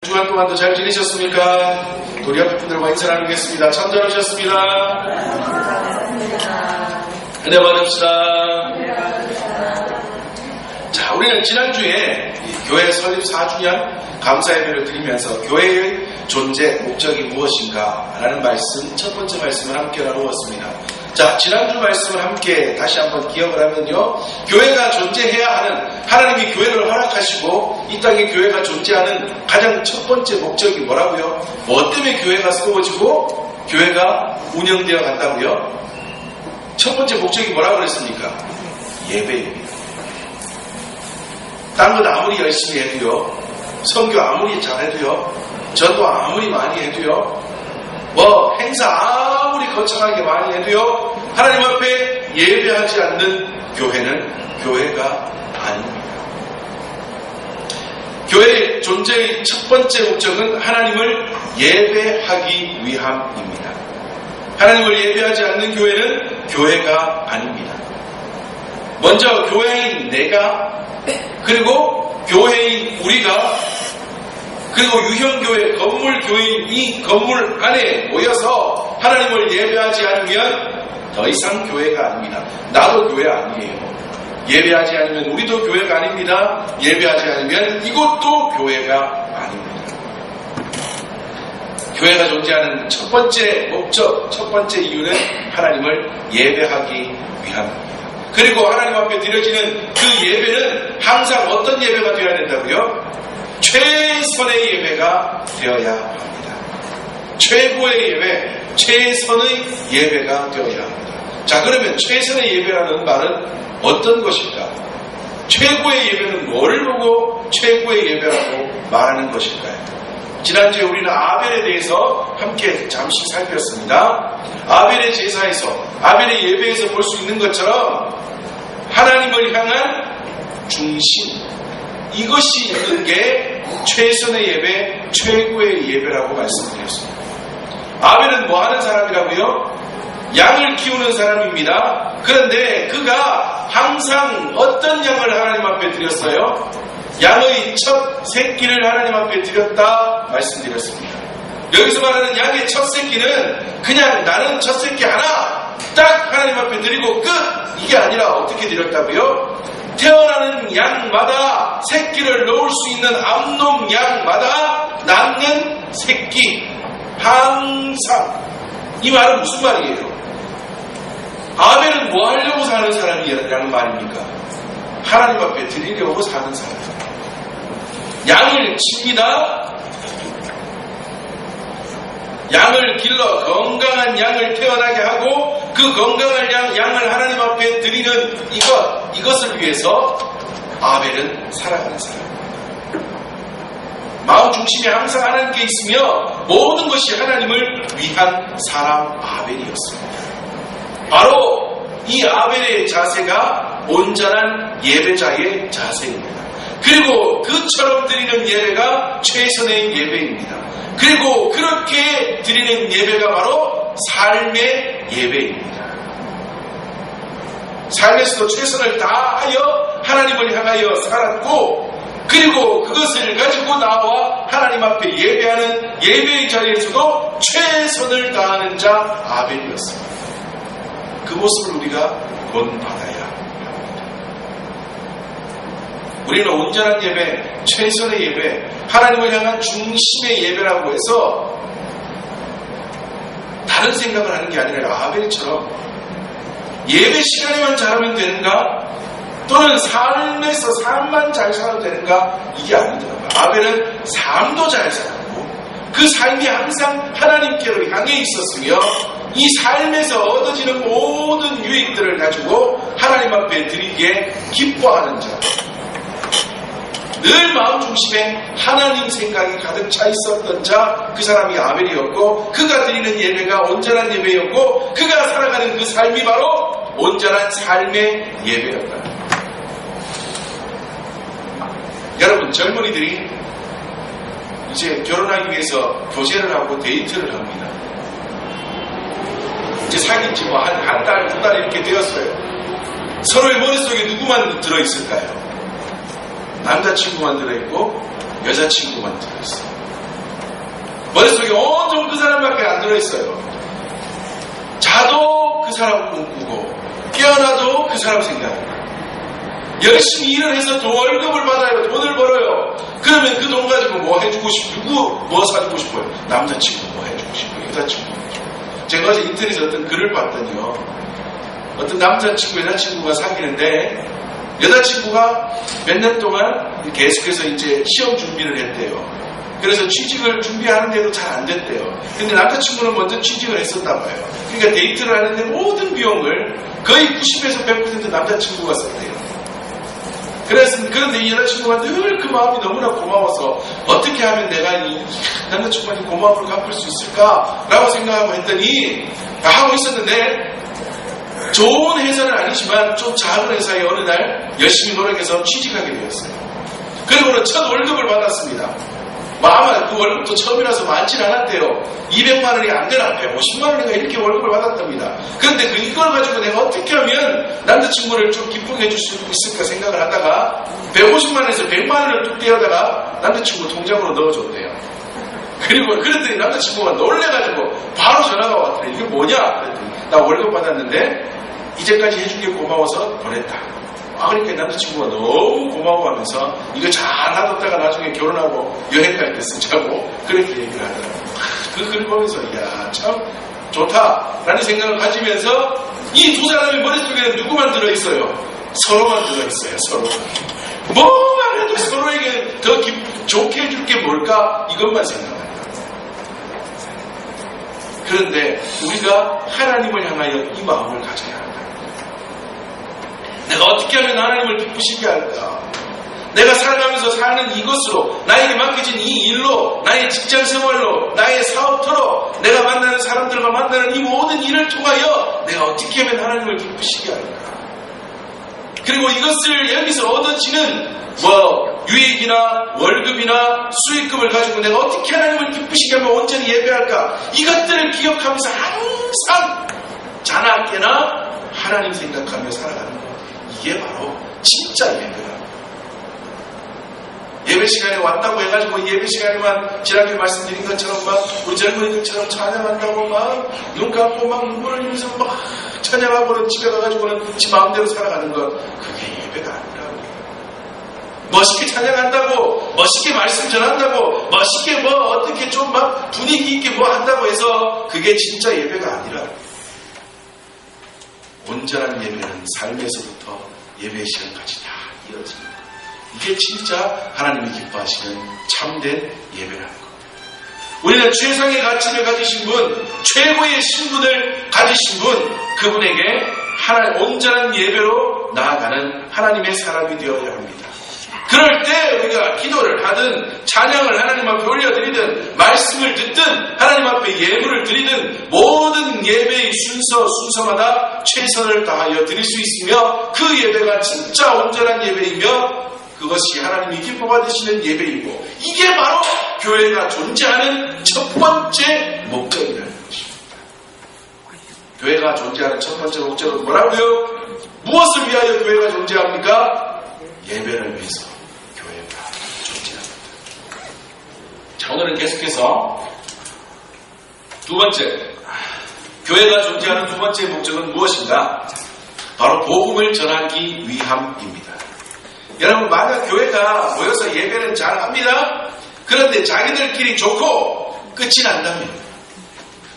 주간 동안도 잘 지내셨습니까? 우리 앞에 분들과 인사 나누겠습니다. 참 잘하셨습니다. 은혜 받읍시다. 자, 우리는 지난주에 교회 설립 4주년 감사 예배를 드리면서 교회의 존재 목적이 무엇인가 라는 말씀, 첫 번째 말씀을 함께 나누었습니다. 자, 지난주 말씀을 함께 다시 한번 기억을 하면요, 교회가 존재해야 하는, 하나님이 교회를 허락하시고 이 땅에 교회가 존재하는 가장 첫 번째 목적이 뭐라고요? 뭐 때문에 교회가 세워지고 교회가 운영되어 간다고요? 첫 번째 목적이 뭐라고 그랬습니까? 예배입니다. 딴 것 아무리 열심히 해도요, 선교 아무리 잘해도요, 전도 아무리 많이 해도요, 뭐 행사 아무리 거창하게 많이 해도요, 하나님 앞에 예배하지 않는 교회는 교회가 아닙니다. 교회의 존재의 첫 번째 목적은 하나님을 예배하기 위함입니다. 하나님을 예배하지 않는 교회는 교회가 아닙니다. 먼저 교회인 내가, 그리고 교회인 우리가, 그리고 유형교회, 건물교회인 이 건물 안에 모여서 하나님을 예배하지 않으면 더 이상 교회가 아닙니다. 나도 교회 아니에요. 예배하지 않으면 우리도 교회가 아닙니다. 예배하지 않으면 이곳도 교회가 아닙니다. 교회가 존재하는 첫 번째 목적, 첫 번째 이유는 하나님을 예배하기 위함입니다. 그리고 하나님 앞에 드려지는 그 예배는 항상 어떤 예배가 되어야 된다고요? 최선의 예배가 되어야 합니다. 최고의 예배, 최선의 예배가 되어야 합니다. 자, 그러면 최선의 예배라는 말은 어떤 것일까? 최고의 예배는 뭐를 보고 최고의 예배라고 말하는 것일까요? 지난주에 우리는 아벨에 대해서 함께 잠시 살폈습니다. 아벨의 제사에서, 아벨의 예배에서 볼 수 있는 것처럼 하나님을 향한 중심, 이것이 있는 게 최선의 예배, 최고의 예배라고 말씀드렸습니다. 아벨은 뭐 하는 사람이라고요? 양을 키우는 사람입니다. 그런데 그가 항상 어떤 양을 하나님 앞에 드렸어요? 양의 첫 새끼를 하나님 앞에 드렸다 말씀드렸습니다. 여기서 말하는 양의 첫 새끼는 그냥 나는 첫 새끼 하나 딱 하나님 앞에 드리고 끝! 이게 아니라 어떻게 드렸다고요? 태어나는 양마다 새끼를 놓을 수 있는 암놈 양마다 낳는 새끼, 항상. 이 말은 무슨 말이에요? 아벨은 뭐 하려고 사는 사람이라는 말입니까? 하나님 앞에 드리려고 사는 사람. 양을 칩니다. 양을 길러 건강한 양을 태어나게 하고 그 건강한 양을 하나님 앞에 드리는 이것을 위해서 아벨은 살아가는 사람입니다. 마음 중심에 항상 하나님께 있으며 모든 것이 하나님을 위한 사람 아벨이었습니다. 바로 이 아벨의 자세가 온전한 예배자의 자세입니다. 그리고 그처럼 드리는 예배가 최선의 예배입니다. 그리고 그렇게 드리는 예배가 바로 삶의 예배입니다. 삶에서도 최선을 다하여 하나님을 향하여 살았고, 그리고 그것을 가지고 나와 하나님 앞에 예배하는 예배의 자리에서도 최선을 다하는 자 아벨이었습니다. 그 모습을 우리가 본받아야 합니다. 우리는 온전한 예배, 최선의 예배, 하나님을 향한 중심의 예배라고 해서 다른 생각을 하는 게 아니라 아벨처럼 예배 시간에만 잘하면 되는가? 또는 삶에서 삶만 잘 살아도 되는가? 이게 아니더라고요. 아벨은 삶도 잘 살았고 그 삶이 항상 하나님께로 향해 있었으며 이 삶에서 얻어지는 모든 유익들을 가지고 하나님 앞에 드리기에 기뻐하는 자, 늘 마음 중심에 하나님 생각이 가득 차 있었던 자, 그 사람이 아벨이었고, 그가 드리는 예배가 온전한 예배였고, 그가 살아가는 그 삶이 바로 온전한 삶의 예배였다. 여러분, 젊은이들이 이제 결혼하기 위해서 교제를 하고 데이트를 합니다. 이제 사귄 지 뭐 한 달, 두 달 이렇게 되었어요. 서로의 머릿속에 누구만 들어있을까요? 남자친구만 들어있고 여자친구만 들어있어요. 머릿속에 온통 그 사람밖에 안 들어있어요. 자도 그 사람 꿈꾸고 깨어나도 그 사람 생각하고 열심히 일을 해서 월급을 받아요. 돈을 벌어요. 그러면 그 돈 가지고 뭐 해주고 싶고 누구 뭐 사주고 싶어요. 남자친구 뭐 해주고 싶어요. 여자친구 뭐 해주고. 제가 어제 인터넷에 어떤 글을 봤더니요. 어떤 남자친구 여자친구가 사귀는데 여자친구가 몇 년 동안 계속해서 이제 시험 준비를 했대요. 그래서 취직을 준비하는데도 잘 안 됐대요. 근데 남자친구는 먼저 취직을 했었나 봐요. 그러니까 데이트를 하는데 모든 비용을 거의 90에서 100% 남자친구가 썼대요. 그런데 이 여자친구가 늘 그 마음이 너무나 고마워서 어떻게 하면 내가 이 남자친구한테 고마움을 갚을 수 있을까라고 생각하고 했더니 하고 있었는데 좋은 회사는 아니지만 좀 작은 회사에 어느 날 열심히 노력해서 취직하게 되었어요. 그리고는 첫 월급을 받았습니다. 아마 그 월급도 처음이라서 많진 않았대요. 200만 원이 안 되나 150만 원인가 이렇게 월급을 받았답니다. 그런데 이걸 가지고 내가 어떻게 하면 남자친구를 좀 기쁘게 해줄 수 있을까 생각을 하다가 150만 원에서 100만 원을 뚝 떼어다가 남자친구 통장으로 넣어줬대요. 그랬더니 남자친구가 놀래가지고 바로 전화가 왔더니 이게 뭐냐? 그랬더니 나 월급 받았는데 이제까지 해준 게 고마워서 보냈다. 그러니까 남자친구가 너무 고마워하면서 이거 잘 놔뒀다가 나중에 결혼하고 여행 갈 때 쓰자고 그렇게 얘기를 하더라고요. 그 글 보면서 이야 참 좋다라는 생각을 가지면서 이 두 사람의 머릿속에는 누구만 들어있어요? 서로만 들어있어요. 서로. 뭐만 해도 서로에게 더 좋게 해줄 게 뭘까? 이것만 생각합니다. 그런데 우리가 하나님을 향하여 이 마음을 가져야 합니다. 내가 어떻게 하면 하나님을 기쁘시게 할까? 내가 살아가면서 사는 이것으로 나에게 맡겨진 이 일로 나의 직장 생활로 나의 사업터로 내가 만나는 사람들과 만나는 이 모든 일을 통하여 내가 어떻게 하면 하나님을 기쁘시게 할까? 그리고 이것을 여기서 얻어지는 유익이나 월급이나 수익금을 가지고 내가 어떻게 하나님을 기쁘시게 하면 온전히 예배할까? 이것들을 기억하면서 항상 자나 깨나 하나님 생각하며 살아가는 것. 이게 바로 진짜 예배다. 예배 시간에 왔다고 해가지고 예배 시간에만 지난주에 말씀드린 것처럼 막 우리 젊은이들처럼 찬양한다고 막 눈 감고 막 눈물을 흘리면서 막 찬양하고는 집에 가가지고는 지 마음대로 살아가는 것, 그게 예배가 아니라고. 멋있게 찬양한다고, 멋있게 말씀 전한다고, 멋있게 어떻게 좀 막 분위기 있게 한다고 해서 그게 진짜 예배가 아니라 온전한 예배는 삶에서부터 예배 시간까지 다 이어집니다. 이게 진짜 하나님이 기뻐하시는 참된 예배라는 겁니다. 우리는 최상의 가치를 가지신 분, 최고의 신분을 가지신 분, 그분에게 온전한 예배로 나아가는 하나님의 사람이 되어야 합니다. 그럴 때 우리가 기도를 하든 찬양을 하나님 앞에 올려드리든 말씀을 듣든 하나님 앞에 예물을 드리든 모든 예배의 순서마다 최선을 다하여 드릴 수 있으며 그 예배가 진짜 온전한 예배이며 그것이 하나님이 기뻐 받으시는 예배이고 이게 바로 교회가 존재하는 첫 번째 목적이라는 것입니다. 교회가 존재하는 첫 번째 목적은 뭐라고요? 무엇을 위하여 교회가 존재합니까? 예배를 위해서 교회가 존재합니다. 자, 오늘은 계속해서 두 번째, 교회가 존재하는 두 번째 목적은 무엇인가? 바로 복음을 전하기 위함입니다. 여러분, 만약 교회가 모여서 예배는 잘합니다. 그런데 자기들끼리 좋고 끝이 난다면,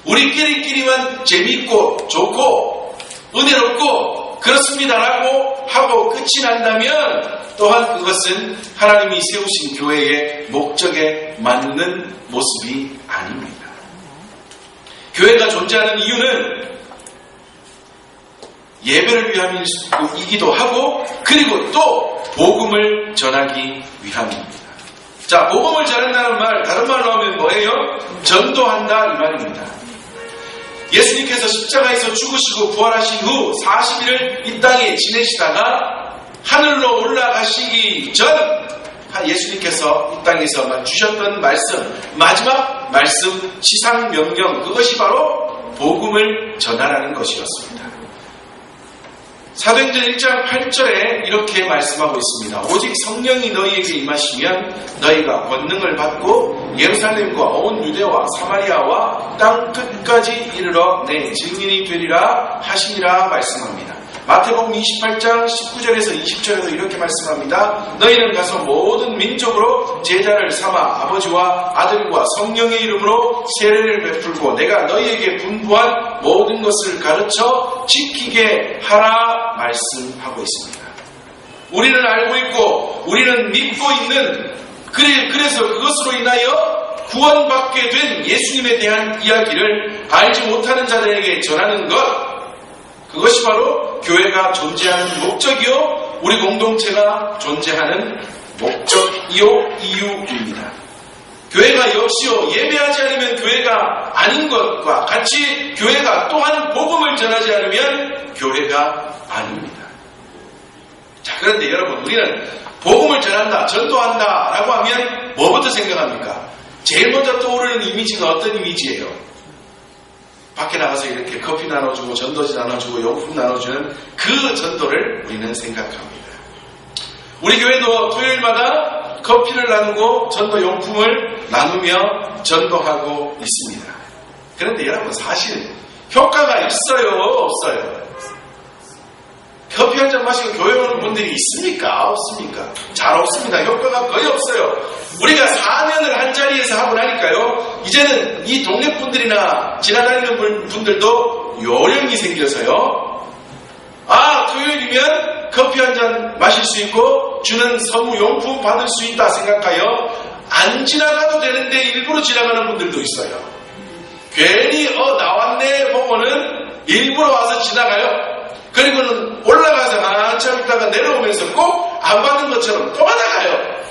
우리끼리만 재밌고 좋고 은혜롭고 그렇습니다라고 하고 끝이 난다면 또한 그것은 하나님이 세우신 교회의 목적에 맞는 모습이 아닙니다. 교회가 존재하는 이유는 예배를 위함이기도 하고 그리고 또 복음을 전하기 위함입니다. 자, 복음을 전한다는 말 다른 말로 하면 뭐예요? 전도한다 이 말입니다. 예수님께서 십자가에서 죽으시고 부활하신 후 40일을 이 땅에 지내시다가 하늘로 올라가시기 전 예수님께서 이 땅에서 주셨던 말씀, 마지막 말씀, 지상명령, 그것이 바로 복음을 전하라는 것이었습니다. 사도행전 1장 8절에 이렇게 말씀하고 있습니다. 오직 성령이 너희에게 임하시면 너희가 권능을 받고 예루살렘과 온 유대와 사마리아와 땅 끝까지 이르러 내 증인이 되리라 하시니라 말씀합니다. 마태복음 28장 19절에서 20절에도 이렇게 말씀합니다. 너희는 가서 모든 민족으로 제자를 삼아 아버지와 아들과 성령의 이름으로 세례를 베풀고 내가 너희에게 분부한 모든 것을 가르쳐 지키게 하라 말씀하고 있습니다. 우리는 알고 있고 우리는 믿고 있는 그래서 그것으로 인하여 구원받게 된 예수님에 대한 이야기를 알지 못하는 자들에게 전하는 것, 그것이 바로 교회가 존재하는 목적이요 우리 공동체가 존재하는 목적이요 이유입니다. 교회가 역시요 예배하지 않으면 교회가 아닌 것과 같이 교회가 또한 복음을 전하지 않으면 교회가 아닙니다. 자, 그런데 여러분, 우리는 복음을 전한다, 전도한다 라고 하면 뭐부터 생각합니까? 제일 먼저 떠오르는 이미지가 어떤 이미지예요? 밖에 나가서 이렇게 커피 나눠주고 전도지 나눠주고 용품 나눠주는 그 전도를 우리는 생각합니다. 우리 교회도 토요일마다 커피를 나누고 전도 용품을 나누며 전도하고 있습니다. 그런데 여러분, 사실 효과가 있어요, 없어요? 커피 한 잔 마시고 교회 오는 분들이 있습니까? 없습니까? 잘 없습니다. 효과가 거의 없어요. 우리가 4년을 한 자리에서 하고 나니까요, 이제는 이 동네 분들이나 지나다니는 분들도 요령이 생겨서요, 토요일이면 커피 한 잔 마실 수 있고 주는 선물 용품 받을 수 있다 생각하여 안 지나가도 되는데 일부러 지나가는 분들도 있어요. 괜히 나왔네 보고는 일부러 와서 지나가요. 그리고는 올라가서 한참 있다가 내려오면서 꼭 안 받는 것처럼 또 받아가요.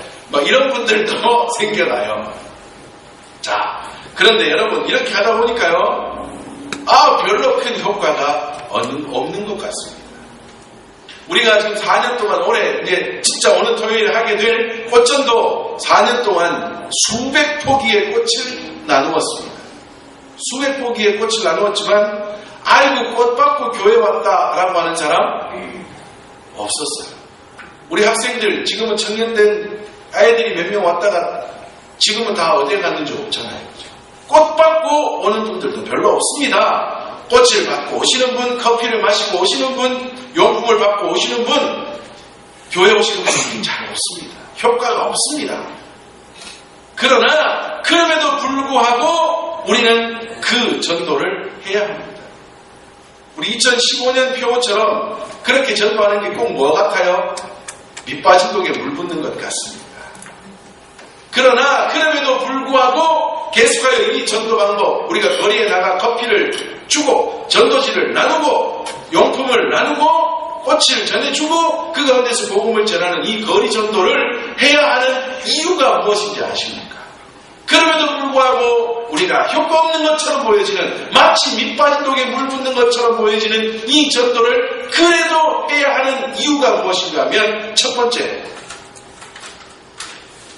이런 분들도 생겨나요. 자, 그런데 여러분, 이렇게 하다 보니까요, 별로 큰 효과가 없는 것 같습니다. 우리가 지금 4년 동안 올해 이제 진짜 오늘 토요일에 하게 될 꽃전도 4년 동안 수백 포기의 꽃을 나누었습니다. 수백 포기의 꽃을 나누었지만 아이고 꽃 받고 교회 왔다라고 하는 사람 없었어요. 우리 학생들 지금은 청년된 아이들이 몇 명 왔다가 지금은 다 어디에 갔는지 없잖아요. 꽃 받고 오는 분들도 별로 없습니다. 꽃을 받고 오시는 분, 커피를 마시고 오시는 분, 용품을 받고 오시는 분, 교회 오시는 분들이 잘 없습니다. 효과가 없습니다. 그러나 그럼에도 불구하고 우리는 그 전도를 해야 합니다. 우리 2015년 표처럼 그렇게 전도하는 게 꼭 뭐 같아요? 밑 빠진 독에 물 붓는 것 같습니다. 그러나 그럼에도 불구하고 계속하여 이 전도 방법, 우리가 거리에 나가 커피를 주고 전도지를 나누고 용품을 나누고 꽃을 전해주고 그 가운데서 복음을 전하는 이 거리 전도를 해야 하는 이유가 무엇인지 아십니까? 그럼에도 불구하고 우리가 효과 없는 것처럼 보여지는, 마치 밑 빠진 독에 물 붓는 것처럼 보여지는 이 전도를 그래도 해야 하는 이유가 무엇인가 하면, 첫 번째,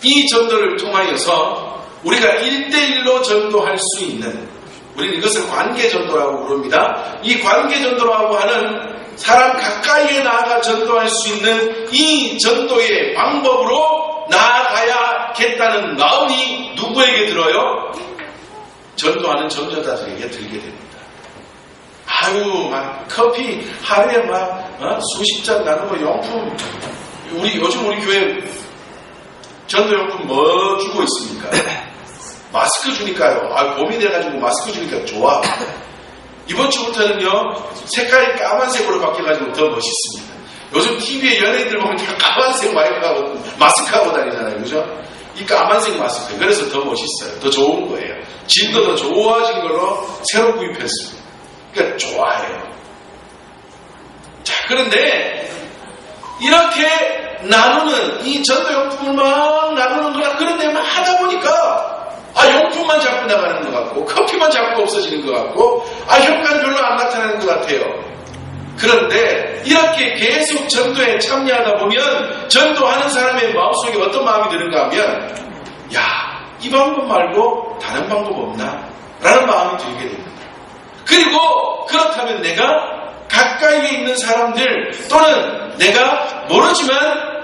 이 전도를 통하여서 우리가 1대1로 전도할 수 있는, 우리는 이것을 관계전도라고 부릅니다. 이 관계전도라고 하는 사람 가까이에 나아가 전도할 수 있는 이 전도의 방법으로 나아가야겠다는 마음이 누구에게 들어요? 전도하는 전도자들에게 들게 됩니다. 막 커피 하루에 수십 잔 나누고 용품, 요즘 우리 교회 전도용품 뭐 주고 있습니까? 마스크 주니까요. 봄이 돼가지고 마스크 주니까 좋아. 이번 주부터는요, 색깔이 까만색으로 바뀌어가지고 더 멋있습니다. 요즘 TV에 연예인들 보면 다 까만색 마스크 하고 다니잖아요. 그죠? 이 까만색 마스크. 그래서 더 멋있어요. 더 좋은 거예요. 질도 더 좋아진 걸로 새로 구입했습니다. 그러니까 좋아해요. 자, 그런데 이렇게 나누는, 이 전도용품을 막 나누는 거라, 그런데 막 하다 보니까 용품만 자꾸 나가는 것 같고 커피만 자꾸 없어지는 것 같고 효과는 별로 안 나타나는 것 같아요. 그런데 이렇게 계속 전도에 참여하다 보면 전도하는 사람의 마음속에 어떤 마음이 드는가 하면, 이 방법 말고 다른 방법 없나? 라는 마음이 들게 됩니다. 그리고 그렇다면 내가 가까이에 있는 사람들 또는 내가 모르지만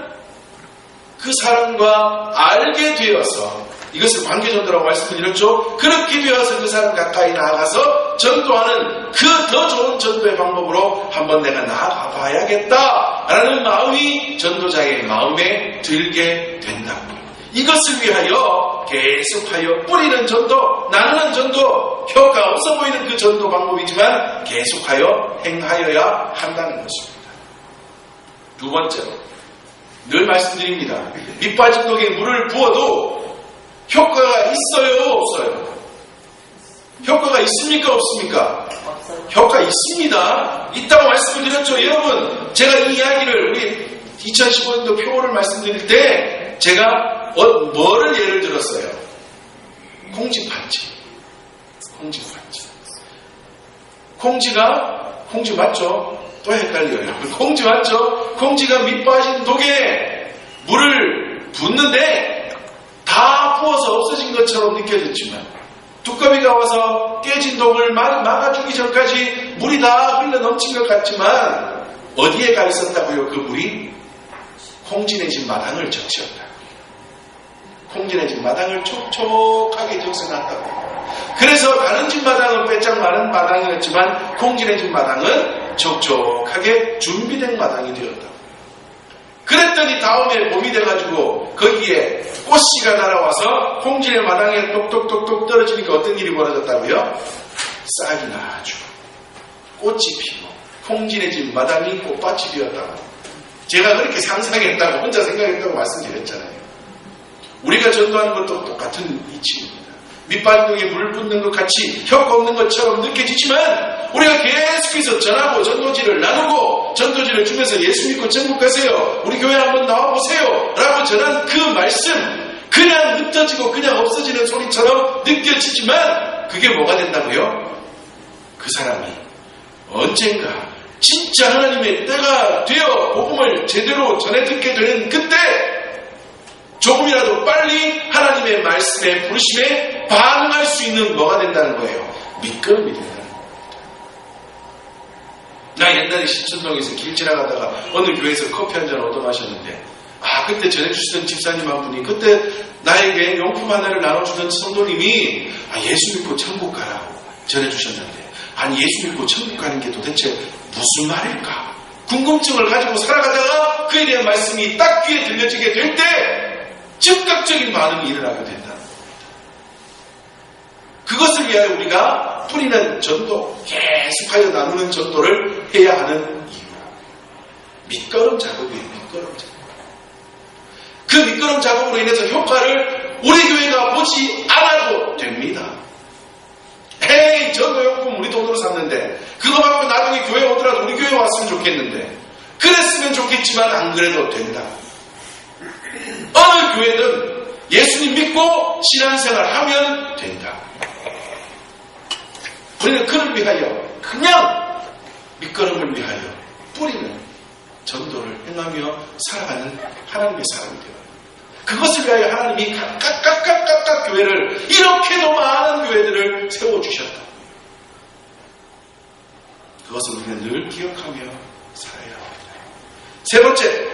그 사람과 알게 되어서 이것을 관계전도라고 말씀드렸죠. 그렇게 되어서 그 사람 가까이 나아가서 전도하는 그 더 좋은 전도의 방법으로 한번 내가 나아가 봐야겠다라는 마음이 전도자의 마음에 들게 된다고요. 이것을 위하여 계속하여 뿌리는 전도, 나누는 전도, 효과 없어 보이는 그 전도 방법이지만 계속하여 행하여야 한다는 것입니다. 두 번째로 늘 말씀드립니다. 밑빠진 독에 물을 부어도 효과가 있어요, 없어요? 효과가 있습니까, 없습니까? 없어요. 효과 있습니다. 있다고 말씀을 드렸죠. 여러분, 제가 이 이야기를 우리 2015년도 표를 말씀드릴 때 제가 뭐를 예를 들었어요? 콩쥐팥지. 콩쥐 맞죠? 또 헷갈려요. 콩쥐 맞죠? 콩쥐가 밑빠진 독에 물을 붓는데 다 부어서 없어진 것처럼 느껴졌지만 두꺼비가 와서 깨진 독을 막아주기 전까지 물이 다 흘러 넘친 것 같지만 어디에 가 있었다고요? 그 물이 콩쥐네 집 마당을 적시었다. 콩쥐네 집 마당을 촉촉하게 적셔놨다고. 그래서 다른 집 마당은 빼짝 마른 마당이었지만 콩쥐네 집 마당은 촉촉하게 준비된 마당이 되었다. 그랬더니 다음에 봄이 돼가지고 거기에 꽃씨가 날아와서 콩쥐네 마당에 똑똑똑똑 떨어지니까 어떤 일이 벌어졌다고요? 싹이 나가지고 꽃이 피고 콩쥐네 집 마당이 꽃밭이 되었다고. 제가 그렇게 상상했다고 혼자 생각했다고 말씀드렸잖아요. 우리가 전도하는 것도 똑같은 이치입니다. 밑빠진 독에 물을 붓는 것 같이 효과 없는 것처럼 느껴지지만 우리가 계속해서 전하고 전도지를 나누고 전도지를 주면서 예수 믿고 천국 가세요. 우리 교회 한번 나와보세요. 라고 전한 그 말씀 그냥 흩어지고 그냥 없어지는 소리처럼 느껴지지만 그게 뭐가 된다고요? 그 사람이 언젠가 진짜 하나님의 때가 되어 복음을 제대로 전해 듣게 되는 그때 조금이라도 빨리 하나님의 말씀에 부르심에 반응할 수 있는 뭐가 된다는 거예요? 밑거름이 된다는 겁니다. 나 옛날에 신천동에서 길 지나가다가 어느 교회에서 커피 한잔 얻어 마셨는데 그때 전해주시던 집사님 한 분이 그때 나에게 용품 하나를 나눠주던 성도님이 예수 믿고 천국 가라고 전해주셨는데 아니 예수 믿고 천국 가는 게 도대체 무슨 말일까? 궁금증을 가지고 살아가다가 그에 대한 말씀이 딱 귀에 들려지게 될 때 즉각적인 반응이 일어나게 된다는 겁니다. 그것을 위하여 우리가 뿌리는 전도, 계속하여 나누는 전도를 해야 하는 이유라. 밑거름 작업이에요. 밑거름 작업. 그 밑거름 작업으로 인해서 효과를 우리 교회가 보지 않아도 됩니다. 에이, 전도용품 우리 돈으로 샀는데 그거 받고 나중에 교회 오더라도 우리 교회 왔으면 좋겠는데 그랬으면 좋겠지만 안 그래도 된다. 어느 교회든 예수님 믿고 신앙생활 하면 된다. 우리는 그를 위하여 그냥 밑거름을 위하여 뿌리는 전도를 행하며 살아가는 하나님의 사람이 되어야 합니다. 그것을 위하여 하나님이 각각 교회를 이렇게도 많은 교회들을 세워주셨다. 그것을 우리는 늘 기억하며 살아야 합니다. 세 번째,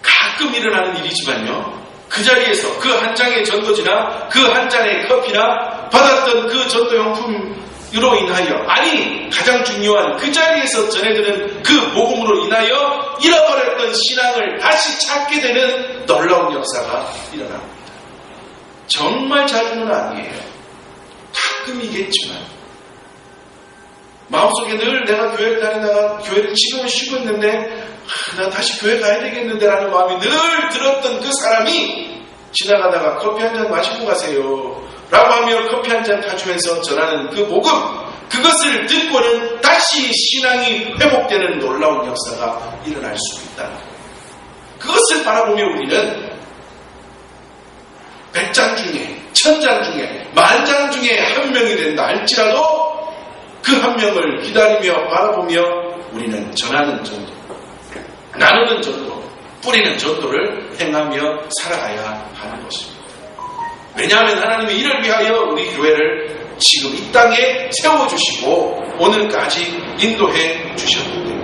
가끔 일어나는 일이지만요, 그 자리에서 그 한 장의 전도지나 그 한 잔의 커피나 받았던 그 전도용품으로 인하여, 아니 가장 중요한 그 자리에서 전해드는 그 복음으로 인하여 잃어버렸던 신앙을 다시 찾게 되는 놀라운 역사가 일어납니다. 정말 자주는 아니에요. 가끔이겠지만 마음속에 늘 내가 교회를 다니다가 교회를 지금은 쉬고 있는데 나 다시 교회 가야 되겠는데 라는 마음이 늘 들었던 그 사람이 지나가다가 커피 한 잔 마시고 가세요 라고 하며 커피 한 잔 타주면서 전하는 그 복음, 그것을 듣고는 다시 신앙이 회복되는 놀라운 역사가 일어날 수 있다. 그것을 바라보며 우리는 100장 중에 1000장 중에 10,000장 중에 한 명이 된다 할지라도 그 한 명을 기다리며 바라보며 우리는 전하는 전도, 나누는 전도, 뿌리는 전도를 행하며 살아가야 하는 것입니다. 왜냐하면 하나님이 이를 위하여 우리 교회를 지금 이 땅에 세워주시고 오늘까지 인도해 주셨는데,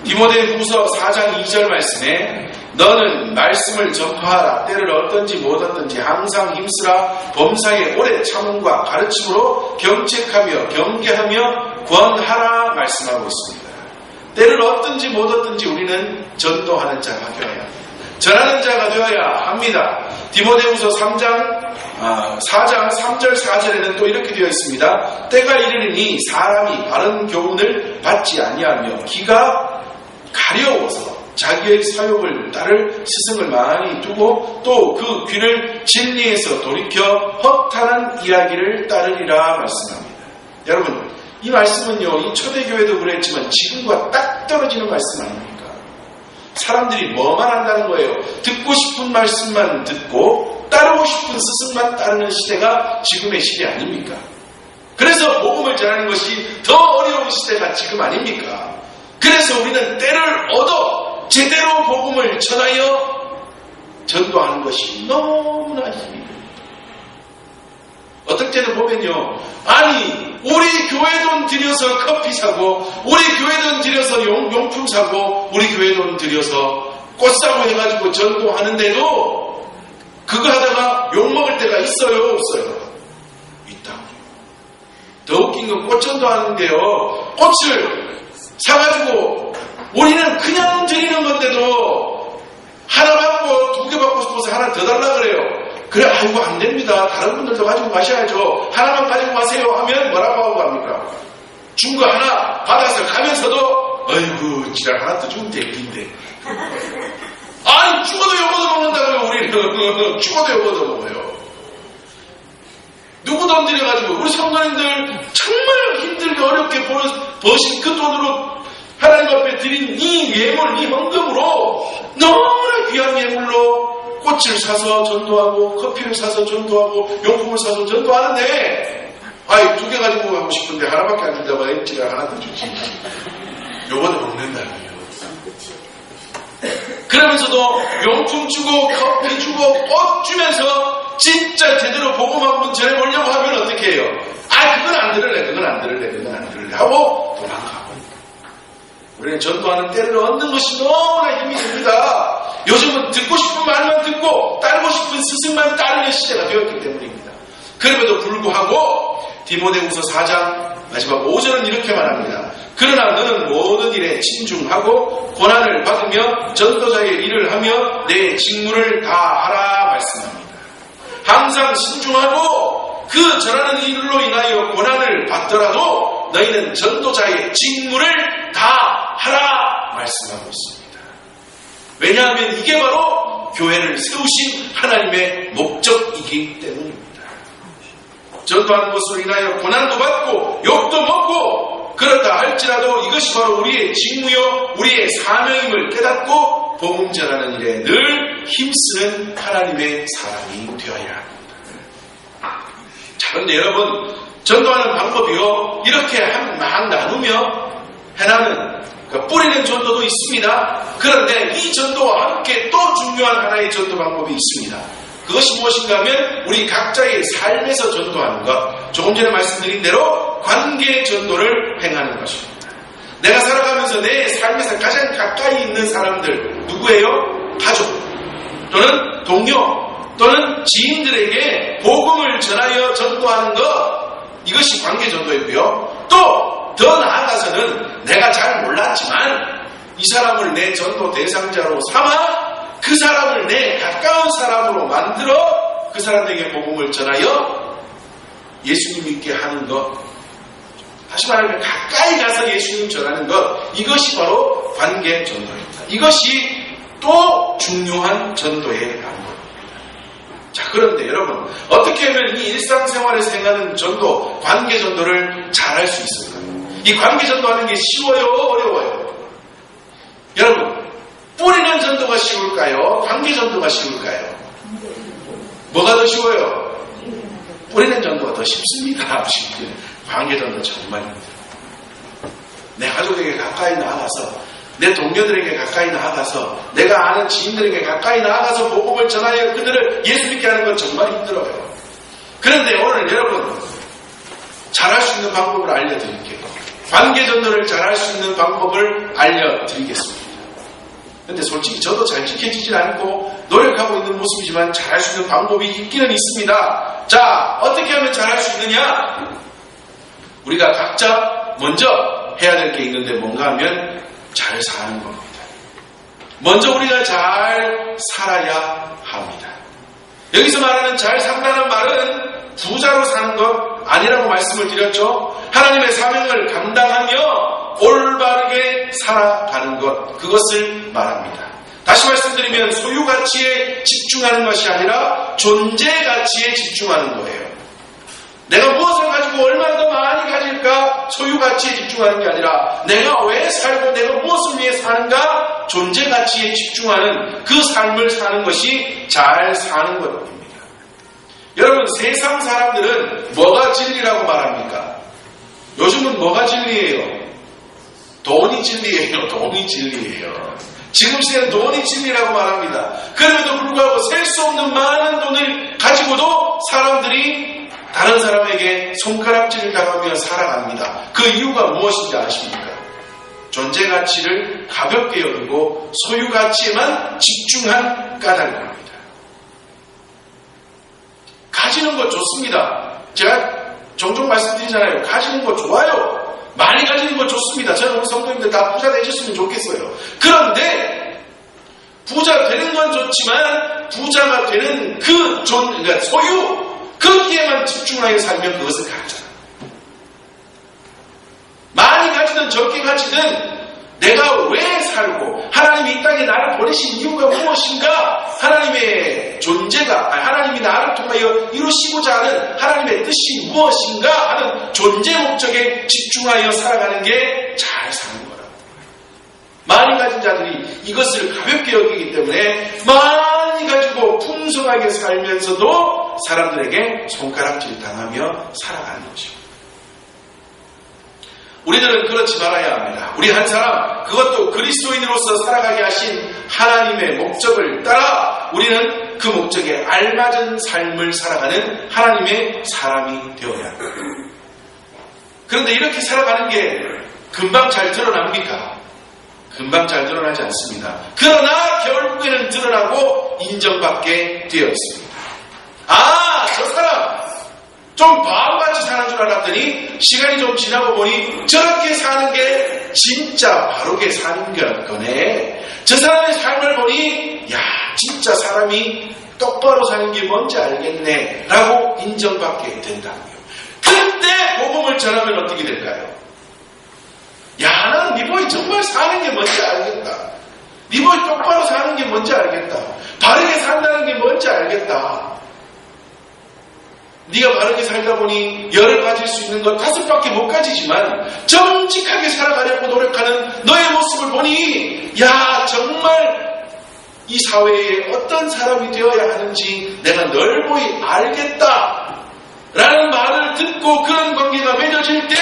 디모데후서 4장 2절 말씀에 너는 말씀을 전파하라. 때를 얻든지 못 얻든지 항상 힘쓰라. 범사에 오래 참음과 가르침으로 경책하며 경계하며 권하라 말씀하고 있습니다. 때를 얻든지 못 얻든지 우리는 전도하는 자가 되어야 합니다. 전하는 자가 되어야 합니다. 디모데후서 4장 3절 4절에는 또 이렇게 되어 있습니다. 때가 이르리니 사람이 바른 교훈을 받지 아니하며 귀가 가려워서 자기의 사욕을 따를 스승을 많이 두고 또 그 귀를 진리에서 돌이켜 허탄한 이야기를 따르리라 말씀합니다. 여러분, 이 말씀은요, 이 초대교회도 그랬지만 지금과 딱 떨어지는 말씀 아닙니까? 사람들이 뭐만 한다는 거예요. 듣고 싶은 말씀만 듣고 따르고 싶은 스승만 따르는 시대가 지금의 시대 아닙니까? 그래서 복음을 전하는 것이 더 어려운 시대가 지금 아닙니까? 그래서 우리는 때를 얻어 제대로 복음을 전하여 전도하는 것이 너무나 힘이 듭니다. 어떨 때는 보면요, 아니 우리 교회 돈 들여서 커피 사고, 우리 교회 돈 들여서 용품 사고, 우리 교회 돈 들여서 꽃 사고 해가지고 전도하는데도 그거 하다가 욕먹을 때가 있어요, 없어요? 있다고요. 더 웃긴 건 꽃 전도하는데요, 꽃을 사가지고 우리는 그냥 드리는 건데도 하나 받고 2개 받고 싶어서 하나 더 달라 그래요. 그래, 아이고 안 됩니다. 다른 분들도 가지고 가셔야죠. 하나만 가지고 가세요 하면 뭐라고 하고 갑니까? 준 거 하나 받아서 가면서도 아이고 지랄 하나 더 주면 될 텐데. 아니 죽어도 욕어도 먹는다고요. 우리는 죽어도 욕어도 먹어요. 누구 돈 들여가지고 우리 성도님들 정말 힘들게 어렵게 버신 그 돈으로 하나님 앞에 드린 이 예물, 이 헌금으로 너무나 귀한 예물로 꽃을 사서 전도하고 커피를 사서 전도하고 용품을 사서 전도하는데, 아이 2개 가지고 가고 싶은데 하나밖에 안 준다고 엠지가 하나 더 주지. 요거도 먹는다고요. 그러면서도 용품 주고 커피 주고 꽃 주면서 진짜 제대로 복음 한번 전해보려고 하면 어떻게 해요? 아, 그건 안 들을래, 그건 안 들을래, 그건 안 들을래 하고 도망가고. 우리는 전도하는 때를 얻는 것이 너무나 힘이 듭니다. 요즘은 듣고 싶은 말만 듣고 따르고 싶은 스승만 따르는 시대가 되었기 때문입니다. 그럼에도 불구하고 디모데후서 4장 마지막 5절은 이렇게 말합니다. 그러나 너는 모든 일에 친중하고 고난을 받으며 전도자의 일을 하며 내 직무를 다하라 말씀합니다. 항상 신중하고 그 전하는 일로 인하여 고난을 받더라도 너희는 전도자의 직무를 다하라 말씀하고 있습니다. 왜냐하면 이게 바로 교회를 세우신 하나님의 목적이기 때문입니다. 전도하는 것으로 인하여 고난도 받고 욕도 먹고 그렇다 할지라도 이것이 바로 우리의 직무요 우리의 사명임을 깨닫고 복음 전하는 일에 늘 힘쓰는 하나님의 사람이 되어야 합니다. 자, 그런데 여러분, 전도하는 방법이요 이렇게 막 나누며 해나는 뿌리는 전도도 있습니다. 그런데 이 전도와 함께 또 중요한 하나의 전도 방법이 있습니다. 그것이 무엇인가 하면 우리 각자의 삶에서 전도하는 것, 조금 전에 말씀드린 대로 관계 전도를 행하는 것입니다. 내가 살아가면서 내 삶에서 가장 가까이 있는 사람들 누구예요? 가족 또는 동료 또는 지인들에게 복음을 전하여 전도하는 것, 이것이 관계 전도이고요. 또 더 나아가서는 내가 잘 몰랐지만 이 사람을 내 전도 대상자로 삼아 그 사람을 내 가까운 사람으로 만들어 그 사람에게 복음을 전하여 예수님 믿게 하는 것, 다시 말하면 가까이 가서 예수님 전하는 것, 이것이 바로 관계 전도입니다. 이것이 또 중요한 전도의 방법입니다. 자, 그런데 여러분, 어떻게 하면 이 일상생활에서 행하는 전도, 관계 전도를 잘할 수 있을까요? 이 관계 전도하는 게 쉬워요? 어려워요? 여러분, 뿌리는 전도가 쉬울까요? 관계 전도가 쉬울까요? 뭐가 더 쉬워요? 뿌리는 전도가 더 쉽습니다. 관계 전도 정말 힘들어요. 내 가족에게 가까이 나아가서, 내 동료들에게 가까이 나아가서, 내가 아는 지인들에게 가까이 나아가서 복음을 전하여 그들을 예수 믿게 하는 건 정말 힘들어요. 그런데 오늘 여러분 잘할 수 있는 방법을 알려드릴게요. 관계전도를 잘할 수 있는 방법을 알려드리겠습니다. 근데 솔직히 저도 잘 지켜지질 않고 노력하고 있는 모습이지만 잘할 수 있는 방법이 있기는 있습니다. 자, 어떻게 하면 잘할 수 있느냐? 우리가 각자 먼저 해야 될 게 있는데 뭔가 하면 잘 사는 겁니다. 먼저 우리가 잘 살아야 합니다. 여기서 말하는 잘 산다는 말은 부자로 사는 것 아니라고 말씀을 드렸죠. 하나님의 사명을 감당하며 올바르게 살아가는 것, 그것을 말합니다. 다시 말씀드리면 소유 가치에 집중하는 것이 아니라 존재 가치에 집중하는 거예요. 내가 무엇을 가지고 얼마나 더 많이 가질까 소유 가치에 집중하는 게 아니라 내가 왜 살고 내가 무엇을 위해 사는가 존재 가치에 집중하는 그 삶을 사는 것이 잘 사는 것입니다. 여러분, 세상 사람들은 뭐가 진리라고 말합니까? 요즘은 뭐가 진리예요? 돈이 진리예요. 돈이 진리예요. 지금 시대는 돈이 진리라고 말합니다. 그럼에도 불구하고 셀 수 없는 많은 돈을 가지고도 사람들이 다른 사람에게 손가락질을 당하며 살아갑니다. 그 이유가 무엇인지 아십니까? 존재 가치를 가볍게 여기고 소유 가치에만 집중한 까닭입니다. 가지는 것 좋습니다. 제가 종종 말씀드리잖아요. 가지는 것 좋아요. 많이 가지는 것 좋습니다. 저는 우리 성도님들 다 부자 되셨으면 좋겠어요. 그런데 부자 되는 건 좋지만 부자가 되는 그러니까 소유 거기에만 집중하여 살면 그것을 가져라. 많이 가지든 적게 가지든 내가 왜 살고 하나님이 이 땅에 나를 보내신 이유가 무엇인가, 하나님의 존재가 하나님이 나를 통하여 이루시고자 하는 하나님의 뜻이 무엇인가 하는 존재 목적에 집중하여 살아가는 게 잘 사는 거라고. 많이 가진 자들이 이것을 가볍게 여기기 때문에 많이 가지고 풍성하게 살면서도 사람들에게 손가락질 당하며 살아가는 것입니다. 우리들은 그렇지 말아야 합니다. 우리 한 사람, 그것도 그리스도인으로서 살아가게 하신 하나님의 목적을 따라 우리는 그 목적에 알맞은 삶을 살아가는 하나님의 사람이 되어야 합니다. 그런데 이렇게 살아가는 게 금방 잘 드러납니까? 금방 잘 드러나지 않습니다. 그러나 결국에는 드러나고 인정받게 되어 있습니다. 아, 저 사람 좀 바보같이 사는 줄 알았더니 시간이 좀 지나고 보니 저렇게 사는 게 진짜 바르게 사는 거네. 저 사람의 삶을 보니 야, 진짜 사람이 똑바로 사는 게 뭔지 알겠네 라고 인정받게 된다고요. 그때 복음을 전하면 어떻게 될까요? 야, 나는 네 보이 정말 사는 게 뭔지 알겠다. 네 보이 똑바로 사는 게 뭔지 알겠다. 바르게 산다는 게 뭔지 알겠다. 네가 바르게 살다 보니 열을 가질 수 있는 것 5밖에 못 가지지만 정직하게 살아가려고 노력하는 너의 모습을 보니 야, 정말 이 사회에 어떤 사람이 되어야 하는지 내가 널보이 알겠다 라는 말을 듣고 그런 관계가 맺어질 때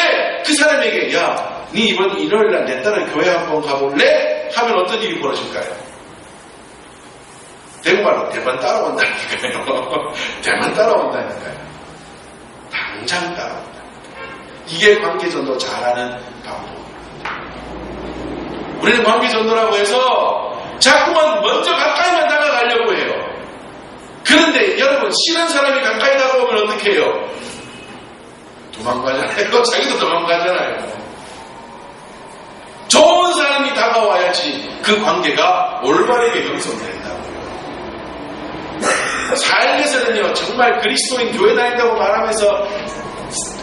그 사람에게 야, 네 이번 일요일날 내 따라 교회 한번 가볼래? 하면 어떤 일이 벌어질까요? 대구말로 대만 따라온다니까요. 대만 따라온다니까요. 당장 따라온다. 이게 관계전도 잘하는 방법입니다. 우리는 관계전도라고 해서 자꾸만 먼저 가까이만 다가가려고 해요. 그런데 여러분, 싫은 사람이 가까이 다가오면 어떻게 해요? 도망가잖아요. 자기도 도망가잖아요. 좋은 사람이 다가와야지 그 관계가 올바르게 형성된다고요. 삶에서는요, 정말 그리스도인 교회 다닌다고 말하면서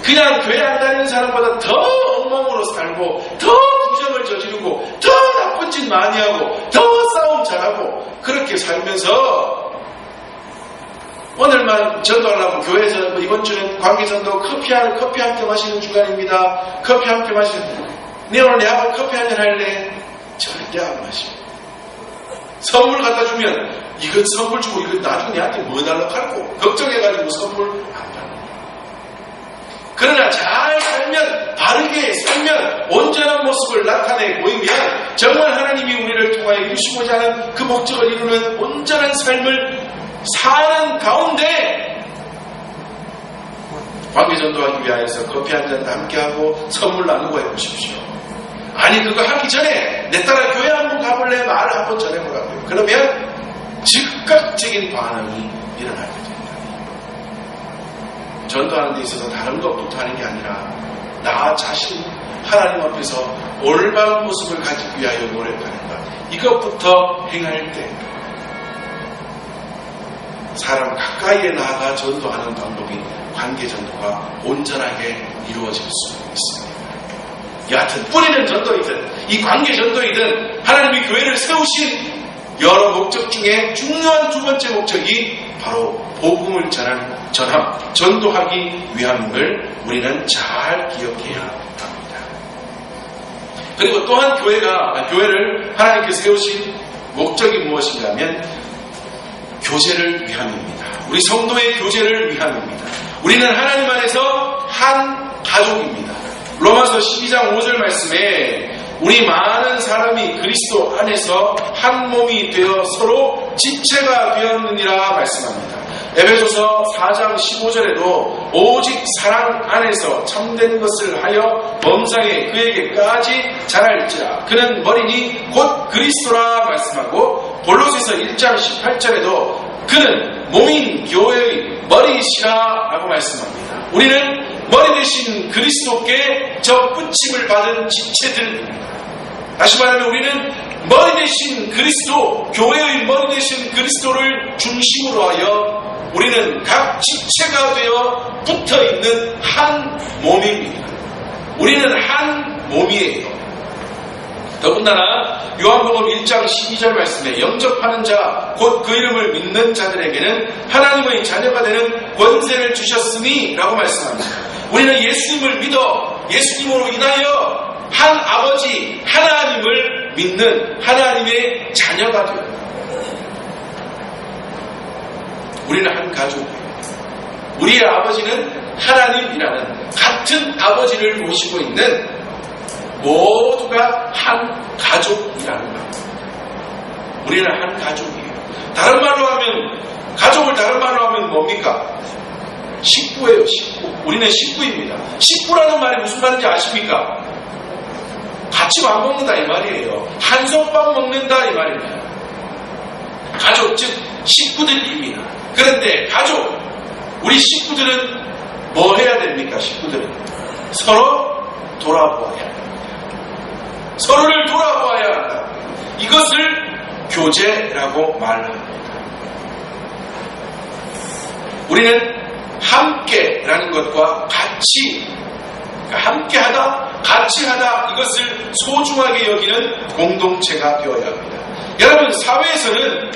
그냥 교회 안 다니는 사람보다 더 엉망으로 살고 더 부정을 저지르고 더 나쁜 짓 많이 하고 더 싸움 잘하고 그렇게 살면서 오늘만 전도하려고 교회에서 이번 주는 관계전도 커피 한 캔 마시는 주간입니다. 커피 한 캔 마시는, 네 오늘 내하고 커피 한 잔 할래? 절대 안 마셔. 선물 갖다 주면 이거 선물 주고 이거 나중에 내한테 뭐 달라고 할고 걱정해가지고 선물 안 받는. 그러나 잘 살면, 바르게 살면, 온전한 모습을 나타내 보이면 정말 하나님이 우리를 통하여 이루시고자 하는 그 목적을 이루는 온전한 삶을 사는 가운데 관계 전도하기 위하여서 커피 한 잔 함께하고 선물 나누고 해보십시오. 아니 그거 하기 전에 내 딸아 교회 한번 가볼래? 말을 한번 전해보라고요. 그러면 즉각적인 반응이 일어나게 됩니다. 전도하는 데 있어서 다른 것부터 하는 게 아니라 나 자신 하나님 앞에서 올바른 모습을 가지기 위하여 노력하는 것, 이것부터 행할 때 사람 가까이에 나아가 전도하는 방법이 관계 전도가 온전하게 이루어질 수 있습니다. 여하튼 뿌리는 전도이든 이 관계 전도이든 하나님이 교회를 세우신 여러 목적 중에 중요한 두 번째 목적이 바로 복음을 전함, 전도하기 위함을 우리는 잘 기억해야 합니다. 그리고 또한 교회를 하나님께서 세우신 목적이 무엇인가 하면 교제를 위함입니다. 우리 성도의 교제를 위함입니다. 우리는 하나님 안에서 한 가족입니다. 로마서 12장 5절 말씀에 우리 많은 사람이 그리스도 안에서 한 몸이 되어 서로 지체가 되었느니라 말씀합니다. 에베소서 4장 15절에도 오직 사랑 안에서 참된 것을 하여 범상에 그에게까지 자랄지라 그는 머리니 곧 그리스도라 말씀하고, 골로새서 1장 18절에도 그는 몸인 교회의 머리시라 라고 말씀합니다. 우리는 머리 대신 그리스도께 접붙임을 받은 지체들입니다. 다시 말하면 우리는 머리 대신 그리스도, 교회의 머리 대신 그리스도를 중심으로 하여 우리는 각 지체가 되어 붙어있는 한 몸입니다. 우리는 한 몸이에요. 더군다나 요한복음 1장 12절 말씀에 영접하는 자 곧 그 이름을 믿는 자들에게는 하나님의 자녀가 되는 권세를 주셨으니 라고 말씀합니다. 우리는 예수님을 믿어 예수님으로 인하여 한 아버지 하나님을 믿는 하나님의 자녀가 되어요. 우리는 한 가족이에요. 우리의 아버지는 하나님이라는 같은 아버지를 모시고 있는 모두가 한 가족이라는 겁니다. 우리는 한 가족이에요. 다른 말로 하면, 가족을 다른 말로 하면 뭡니까? 식구예요, 식구. 우리는 식구입니다. 식구라는 말이 무슨 말인지 아십니까? 같이 밥 먹는다 이 말이에요. 한솥밥 먹는다 이 말입니다. 가족, 즉 식구들입니다. 그런데 가족, 우리 식구들은 뭐 해야 됩니까? 식구들은 서로 돌아보아야 합니다. 서로를 돌아보아야 한다. 이것을 교제라고 말합니다. 우리는 함께라는 것과 같이, 그러니까 함께하다, 같이하다, 이것을 소중하게 여기는 공동체가 되어야 합니다. 여러분, 사회에서는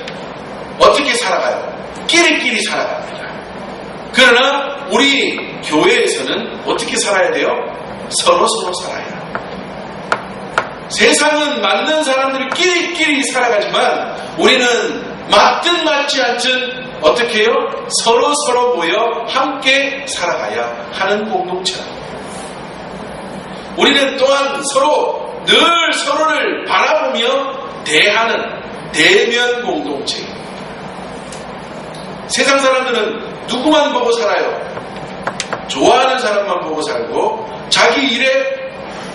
어떻게 살아가요? 끼리끼리 살아갑니다. 그러나 우리 교회에서는 어떻게 살아야 돼요? 서로서로 살아야 합니다. 세상은 맞는 사람들이 끼리끼리 살아가지만 우리는 맞든 맞지 않든 어떻게 해요? 서로서로 모여 함께 살아가야 하는 공동체입니다. 우리는 또한 서로 늘 서로를 바라보며 대하는 대면 공동체입니다. 세상 사람들은 누구만 보고 살아요? 좋아하는 사람만 보고 살고 자기 일에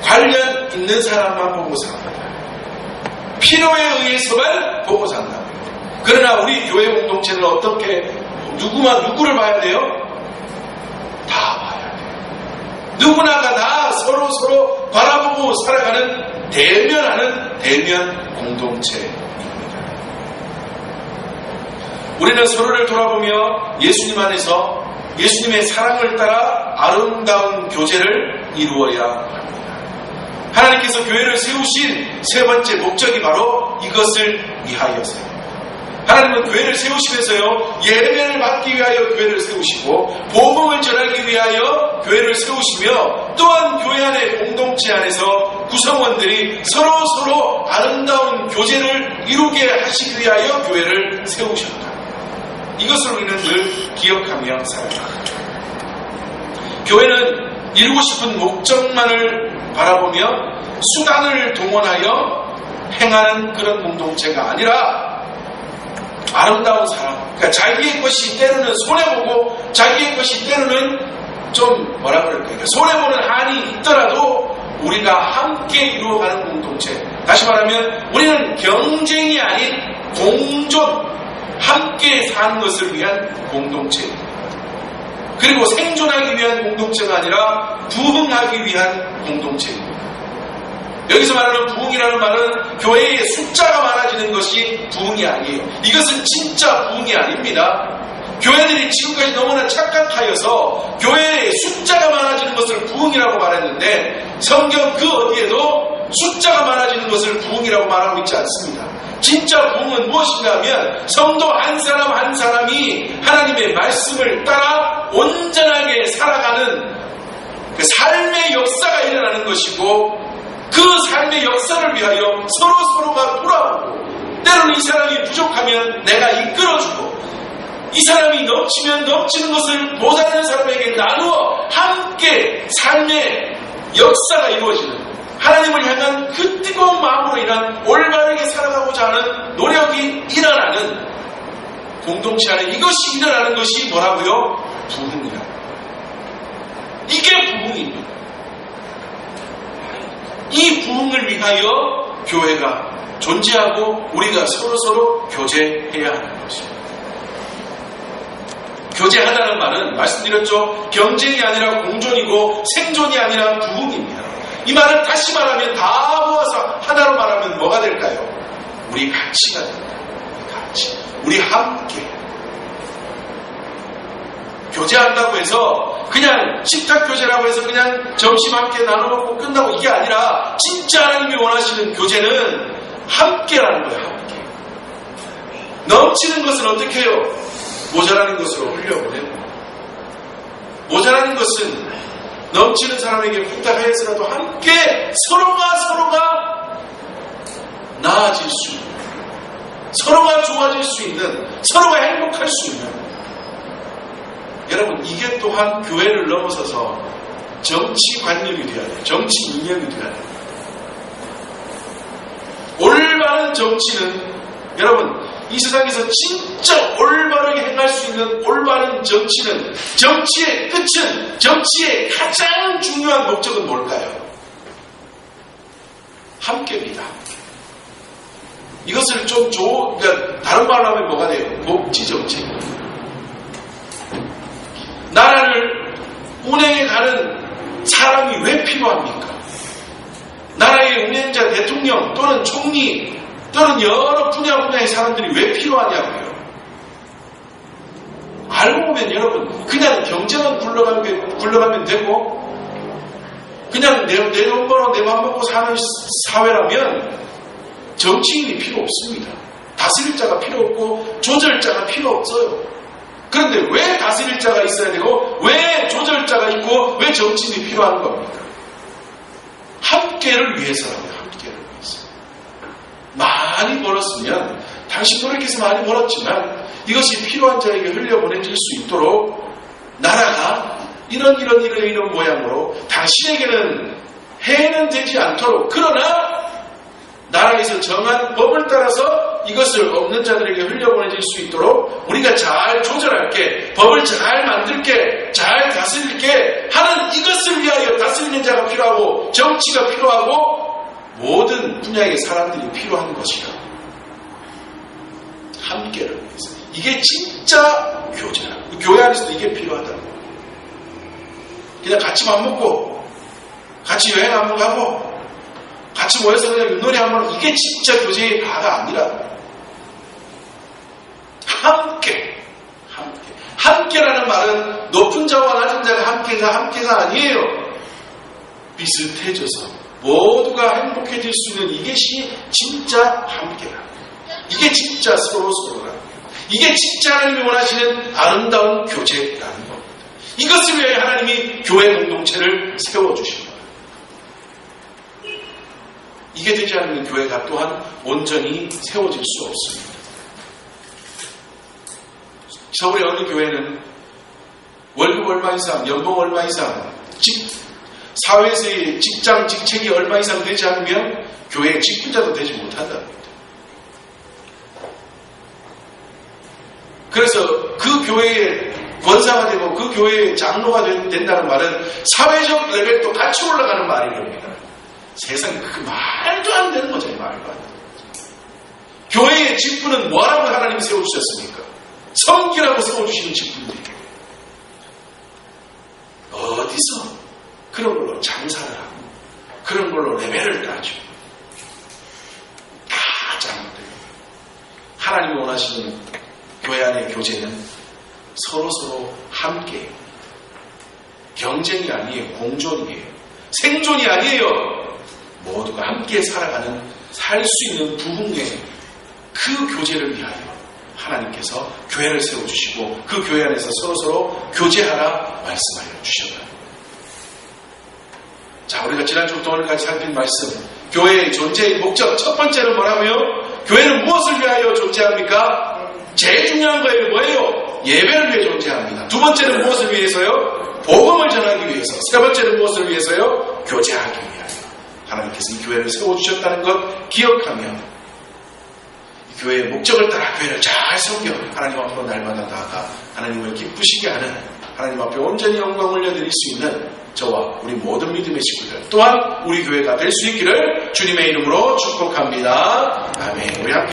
관련 있는 사람만 보고 삽니다. 필요에 의해서만 보고 산다. 그러나 우리 교회 공동체는 어떻게, 누구를 봐야 돼요? 다 봐야 돼요. 누구나가 다 서로 바라보고 살아가는 대면하는 대면 공동체입니다. 우리는 서로를 돌아보며 예수님 안에서 예수님의 사랑을 따라 아름다운 교제를 이루어야 합니다. 하나님께서 교회를 세우신 세 번째 목적이 바로 이것을 위하여서요. 하나님은 교회를 세우시면서요, 예배를 받기 위하여 교회를 세우시고 복음을 전하기 위하여 교회를 세우시며, 또한 교회 안의 공동체 안에서 구성원들이 서로 아름다운 교제를 이루게 하시기 위하여 교회를 세우셨다. 이것을 우리는 늘 기억하며 살아갑니다. 교회는 이루고 싶은 목적만을 바라보며 수단을 동원하여 행하는 그런 공동체가 아니라 아름다운 사랑, 그러니까 자기의 것이 때로는 손해보고 자기의 것이 때로는 좀 뭐라 그럴까요? 손해보는 한이 있더라도 우리가 함께 이루어가는 공동체. 다시 말하면 우리는 경쟁이 아닌 공존, 함께 사는 것을 위한 공동체입니다. 그리고 생존하기 위한 공동체가 아니라 부흥하기 위한 공동체입니다. 여기서 말하는 부흥이라는 말은 교회의 숫자가 많아지는 것이 부흥이 아니에요. 이것은 진짜 부흥이 아닙니다. 교회들이 지금까지 너무나 착각하여서 교회의 숫자가 많아지는 것을 부흥이라고 말했는데 성경 그 어디에도 숫자가 많아지는 것을 부흥이라고 말하고 있지 않습니다. 진짜 부흥은 무엇이냐면 성도 한 사람 한 사람이 하나님의 말씀을 따라 온전하게 살아가는 그 삶의 역사가 일어나는 것이고 그 삶의 역사를 위하여 서로가 돌아보고 때로는 이 사람이 부족하면 내가 이끌어주고 이 사람이 넘치면 넘치는 것을 모자라는 사람에게 나누어 함께 삶의 역사가 이루어지는 하나님을 향한 그 뜨거운 마음으로 인한 올바르게 살아가고자 하는 노력이 일어나는 공동체 안에 이것이 일어나는 것이 뭐라고요? 부흥이라. 이게 부흥입니다. 이 부흥을 위하여 교회가 존재하고 우리가 서로 교제해야 하는 것입니다. 교제하다는 말은 말씀드렸죠. 경쟁이 아니라 공존이고 생존이 아니라 부흥입니다. 이 말을 다시 말하면 다 모아서 하나로 말하면 뭐가 될까요? 우리 같이가 됩니다. 우리 함께. 교제한다고 해서 그냥 식탁 교제라고 해서 그냥 점심 함께 나눠 먹고 끝나고 이게 아니라 진짜 하나님이 원하시는 교제는 함께라는 거예요. 함께. 넘치는 것은 어떻게 해요? 모자라는 것으로 흘려보내고 모자라는 것은 넘치는 사람에게 부탁하여서라도 함께 서로가 나아질 수 있는 서로가 좋아질 수 있는 서로가 행복할 수 있는 여러분 이게 또한 교회를 넘어서서 정치관념이 되어야 돼요. 정치 이념이 되어야 돼요. 올바른 정치는 여러분 이 세상에서 진짜 올바르게 행할 수 있는 올바른 정치는 정치의 끝은 정치의 가장 중요한 목적은 뭘까요? 함께입니다. 이것을 좀 그러니까 다른 말로 하면 뭐가 돼요? 복지정책. 나라를 운행해 가는 사람이 왜 필요합니까? 나라의 운행자 대통령 또는 총리 또는 여러 분야의 사람들이 왜 필요하냐고요. 알고 보면 여러분 그냥 경제만 굴러가면 되고 그냥 내 돈 벌어 내 맘 먹고 사는 사회라면 정치인이 필요 없습니다. 다스릴 자가 필요 없고 조절자가 필요 없어요. 그런데 왜 다스릴 자가 있어야 되고 왜 조절자가 있고 왜 정치인이 필요한 겁니까? 함께를 위해서라고요. 함께를 위해서. 많이 벌었으면 당신 노력해서 많이 벌었지만 이것이 필요한 자에게 흘려보내질 수 있도록 나라가 이런 모양으로 당신에게는 해는 되지 않도록 그러나 나라에서 정한 법을 따라서 이것을 없는 자들에게 흘려보내질 수 있도록 우리가 잘 조절할게 법을 잘 만들게 잘 다스릴게 하는 이것을 위하여 다스리는 자가 필요하고 정치가 필요하고 모든 분야의 사람들이 필요한 것이다. 함께를 위해서. 이게 진짜 교제다. 교회 안에서도 이게 필요하다. 그냥 같이 밥 먹고 같이 여행 한번 가고 같이 모여서 그냥 윷놀이 한번 이게 진짜 교제의 가가 아니라 함께라는 말은 높은 자와 낮은 자가 함께가 아니에요. 비슷해져서 모두가 행복해질 수 있는 이것이 진짜 함께라. 이게 진짜 서로라. 이게 진짜 하나님이 원하시는 아름다운 교제라는 겁니다. 이것을 위해 하나님이 교회 공동체를 세워주십니다. 이게 되지 않으면 교회가 또한 온전히 세워질 수 없습니다. 서울의 어느 교회는 월급 얼마 이상, 연봉 얼마 이상, 사회에서의 직장, 직책이 얼마 이상 되지 않으면 교회의 직분자도 되지 못한답니다. 그래서 그 교회의 권사가 되고 그 교회의 장로가 된다는 말은 사회적 레벨도 같이 올라가는 말이랍니다. 세상에 그 말도 안 되는 거죠. 말도 안 되는 거죠. 교회의 직분은 뭐라고 하나님이 세워주셨습니까? 섬기라고 세워주시는 직분들이에요. 어디서 그런 걸로 장사를 하고 그런 걸로 레벨을 따지고 다 잘못돼요. 하나님이 원하시는 교회 안의 교제는 서로서로 함께 경쟁이 아니에요. 공존이에요. 생존이 아니에요. 모두가 함께 살아가는 살 수 있는 부흥의 그 교제를 위하여 하나님께서 교회를 세워주시고 그 교회 안에서 서로서로 교제하라 말씀하여 주셨다. 자, 우리가 지난주부터 오늘까지 살핀 말씀, 교회의 존재의 목적, 첫 번째는 뭐라고요? 교회는 무엇을 위하여 존재합니까? 제일 중요한 거예요. 뭐예요? 예배를 위해 존재합니다. 두 번째는 무엇을 위해서요? 복음을 전하기 위해서. 세 번째는 무엇을 위해서요? 교제하기 위하여. 하나님께서 이 교회를 세워주셨다는 것 기억하며 이 교회의 목적을 따라 교회를 잘 섬겨 하나님 앞으로 날마다 나아가 하나님을 기쁘시게 하는, 하나님 앞에 온전히 영광을 올려드릴 수 있는 저와 우리 모든 믿음의 식구들 또한 우리 교회가 될 수 있기를 주님의 이름으로 축복합니다. 아멘. 우리 함께